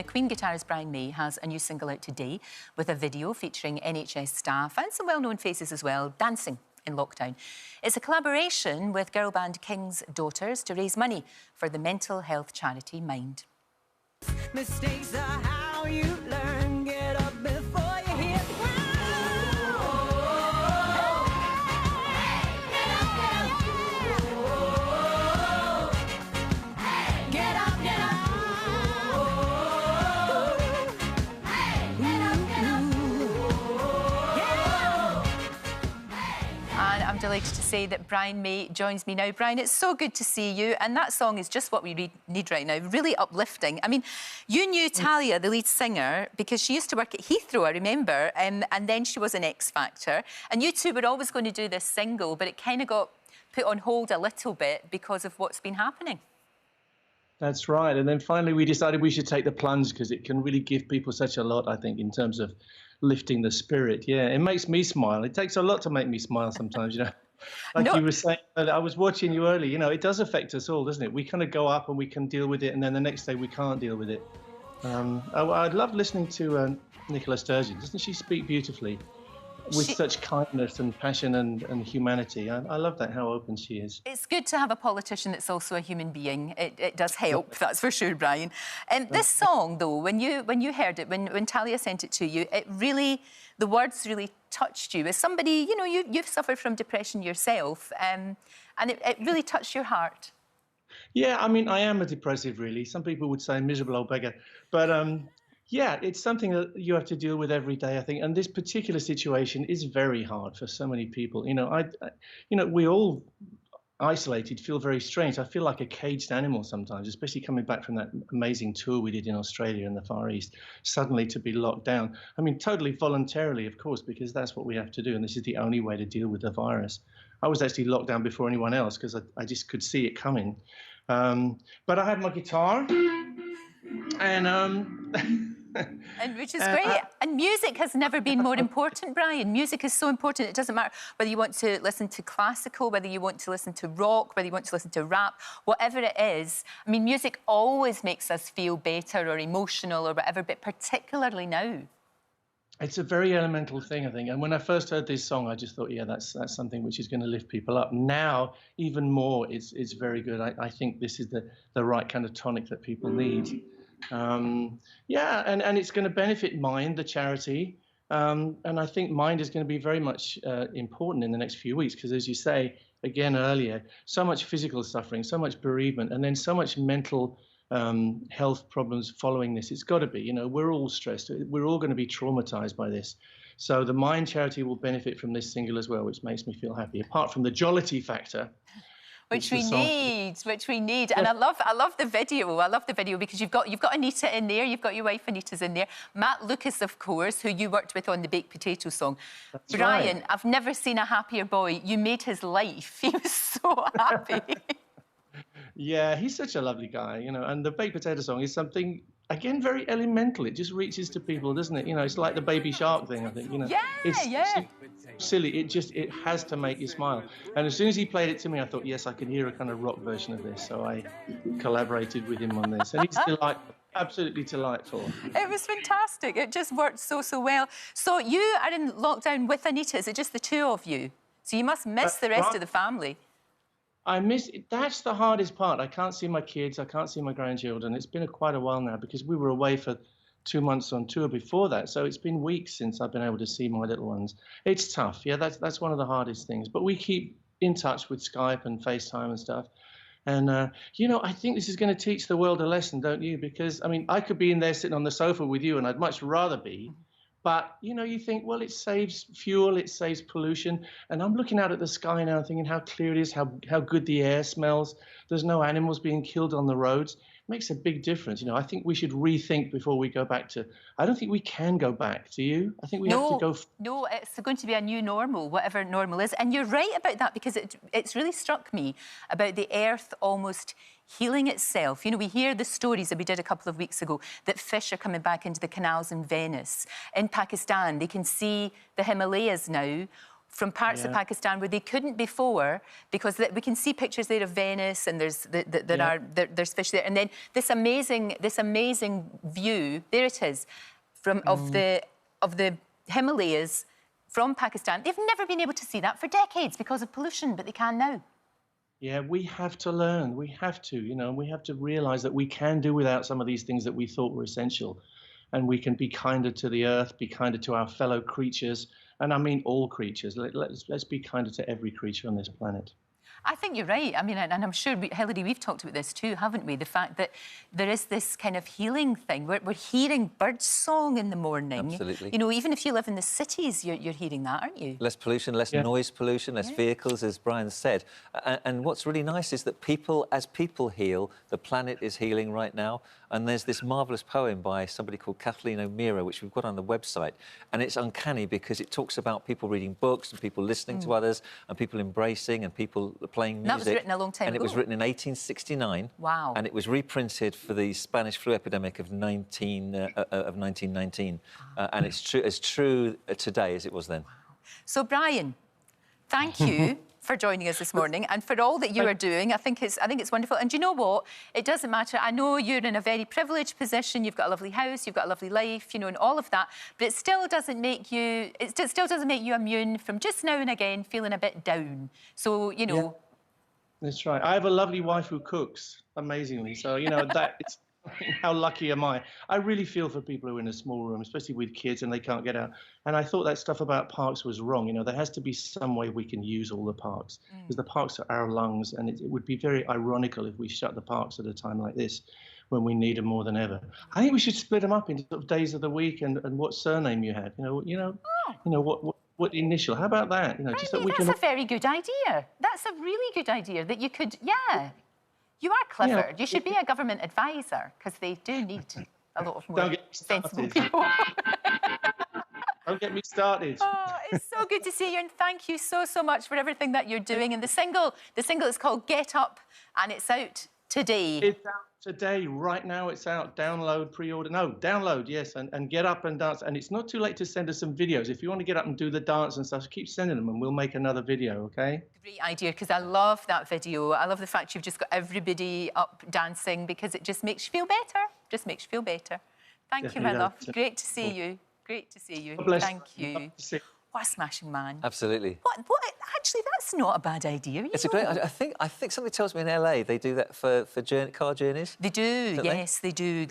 Queen guitarist Brian May has a new single out today with a video featuring NHS staff and some well-known faces as well, dancing in lockdown. It's a collaboration with girl band King's Daughters to raise money for the mental health charity Mind. Mistakes are how you learn. Get up before you hit the ground. Get up, get up. And I'm delighted to say that Brian May joins me now. Brian, it's so good to see you. And that song is just what we need right now, really uplifting. I mean, you knew Talia, the lead singer, because she used to work at Heathrow, I remember, and then she was an X Factor. And you two were always going to do this single, but it kind of got put on hold a little bit because of what's been happening. That's right. And then finally we decided we should take the plunge because it can really give people such a lot, I think, in terms of lifting the spirit. Yeah, it makes me smile. It takes a lot to make me smile sometimes, you know. Like you were saying, I was watching you early, you know, it does affect us all, doesn't it? We kind of go up and we can deal with it, and then the next day we can't deal with it. I'd love listening to Nicola Sturgeon. Doesn't she speak beautifully? With such kindness and passion and humanity. I love that, how open she is. It's good to have a politician that's also a human being. It does help, that's for sure, Brian. This song, though, when you heard it, when Talia sent it to you, it really, the words really touched you. As somebody, you know, you've suffered from depression yourself, and it really touched your heart. Yeah, I mean, I am a depressive, really. Some people would say miserable old beggar. But yeah, it's something that you have to deal with every day, I think. And this particular situation is very hard for so many people. You know, we all isolated feel very strange. I feel like a caged animal sometimes, especially coming back from that amazing tour we did in Australia and the Far East, suddenly to be locked down. I mean, totally voluntarily, of course, because that's what we have to do. And this is the only way to deal with the virus. I was actually locked down before anyone else because I just could see it coming. But I had my guitar and and which is great. And music has never been more important, Brian. Music is so important. It doesn't matter whether you want to listen to classical, whether you want to listen to rock, whether you want to listen to rap, whatever it is. I mean, music always makes us feel better or emotional or whatever, but particularly now. It's a very elemental thing, I think. And when I first heard this song, I just thought, yeah, that's something which is going to lift people up. Now, even more, it's very good. I think this is the right kind of tonic that people need. Yeah, and it's going to benefit Mind, the charity. And I think Mind is going to be very much important in the next few weeks because, as you say, again earlier, so much physical suffering, so much bereavement, and then so much mental health problems following this. It's got to be, you know, we're all stressed. We're all going to be traumatized by this. So the Mind charity will benefit from this single as well, which makes me feel happy, apart from the jollity factor. Which we need. And I love the video. I love the video because you've got Anita in there, you've got your wife Anita's in there. Matt Lucas, of course, who you worked with on the Baked Potato song. That's Brian, right. I've never seen a happier boy. You made his life. He was so happy. Yeah, he's such a lovely guy, you know, and the Baked Potato song is something, again, very elemental. It just reaches to people, doesn't it? You know, it's like the Baby Shark thing, I think, you know. Yeah, it's silly. It has to make you smile. And as soon as he played it to me, I thought, yes, I could hear a kind of rock version of this. So I collaborated with him on this. And he's delightful, absolutely delightful. It was fantastic. It just worked so well. So you are in lockdown with Anita. Is it just the two of you? So you must miss the rest of the family. I miss it. That's the hardest part. I can't see my kids. I can't see my grandchildren. It's been quite a while now because we were away for 2 months on tour before that. So it's been weeks since I've been able to see my little ones. It's tough. Yeah, that's one of the hardest things. But we keep in touch with Skype and FaceTime and stuff. And, you know, I think this is going to teach the world a lesson, don't you? Because, I mean, I could be in there sitting on the sofa with you and I'd much rather be. But, you know, you think, well, it saves fuel, it saves pollution. And I'm looking out at the sky now thinking how clear it is, how good the air smells. There's no animals being killed on the roads. It makes a big difference. You know, I think we should rethink before we go back to... I don't think we can go back, do you? I think we have to go... No, it's going to be a new normal, whatever normal is. And you're right about that because it's really struck me about the earth almost healing itself. You know, we hear the stories that we did a couple of weeks ago that fish are coming back into the canals in Venice. In Pakistan, they can see the Himalayas now from parts of Pakistan where they couldn't before, because we can see pictures there of Venice, and there's there's fish there, and then this amazing view. There it is, from of the Himalayas from Pakistan. They've never been able to see that for decades because of pollution, but they can now. Yeah, we have to learn. We have to, you know, we have to realize that we can do without some of these things that we thought were essential. And we can be kinder to the earth, be kinder to our fellow creatures. And I mean all creatures. Let's be kinder to every creature on this planet. I think you're right. I mean, and I'm sure, Hilary, we've talked about this too, haven't we? The fact that there is this kind of healing thing. We're hearing bird song in the morning. Absolutely. You know, even if you live in the cities, you're hearing that, aren't you? Less pollution, less noise pollution, less vehicles, as Brian said. And what's really nice is that as people heal, the planet is healing right now. And there's this marvellous poem by somebody called Kathleen O'Meara, which we've got on the website. And it's uncanny because it talks about people reading books and people listening to others and people embracing and people playing music. And that was written a long time ago. And it was written in 1869. Wow. And it was reprinted for the Spanish flu epidemic of 1919. And it's as true today as it was then. So, Brian, thank you for joining us this morning and for all that you are doing. I think it's wonderful. And you know what? It doesn't matter. I know you're in a very privileged position. You've got a lovely house. You've got a lovely life. You know, and all of that. But it still doesn't make you. It still doesn't make you immune from just now and again feeling a bit down. So you know. Yeah. That's right. I have a lovely wife who cooks amazingly. So you know it's. How lucky am I? I really feel for people who are in a small room, especially with kids and they can't get out. And I thought that stuff about parks was wrong. You know, there has to be some way we can use all the parks because the parks are our lungs, and it would be very ironical if we shut the parks at a time like this when we need them more than ever. I think we should split them up into sort of days of the week and what surname you have. What initial? How about that? You know, just that we That's a very good idea. That's a really good idea that you could, You are clever. Yeah. You should be a government advisor, because they do need a lot of more sensible people. Don't get me started. Oh, it's so good to see you, and thank you so much for everything that you're doing. And the single is called Get Up, and it's out today. It's out today, right now. It's out. Download, pre-order. No, download, yes, and get up and dance. And it's not too late to send us some videos. If you want to get up and do the dance and stuff, keep sending them, and we'll make another video, okay? Great idea, because I love that video. I love the fact you've just got everybody up dancing, because it just makes you feel better. Just makes you feel better. Thank you, my love. Great to see you. Great to see you. Thank you. What a smashing man. Absolutely. What? Actually, that's not a bad idea. It's a great. I think something tells me in LA they do that for car journeys. They do. Yes, they do.